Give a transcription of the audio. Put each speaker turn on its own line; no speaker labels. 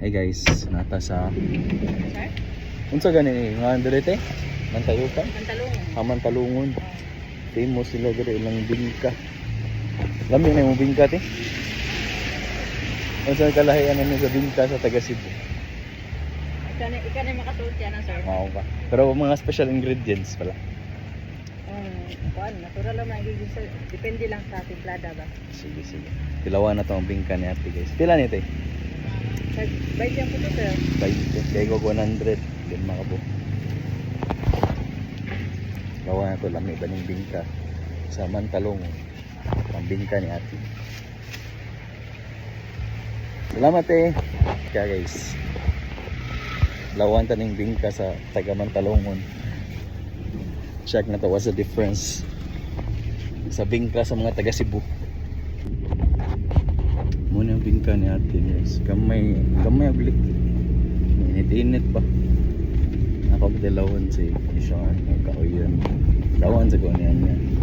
Hey guys, nata sa
Sir?
unsa gani ni nga direte? Mantayukan?
Mantalong.
Mantalungon. Famous sila dire ilang bingka. Lami na yung bingka ti. Unsa kalahian ni sa bingka sa taga Cebu?
Ika na makatulog yan, sir.
Mao ba? Pero mga special ingredients pala.
Kuan, natural lang magiging sir. Depende lang sa timplada ba.
Sige, sige. Tilawan na to ang bingka ni ate guys. Pila ni te?
Sir, bayad yan po to, sir.
20. Kaya ko 100. Din makabo. Tilawan na to. Lami ba ng bingka? Sa Mantalong. Ang bingka ni ate. Salamat eh. Kaya guys. Lawan taning bingka sa taga Mantalongon. Check na to, what's the difference sa bingka sa mga taga Cebu. Muna yung bingka ni ate guys. Gamay ang bilik. Init-init pa. Ako dilawan si Ishaan. Kaoyan. Lawan sa kunian niya.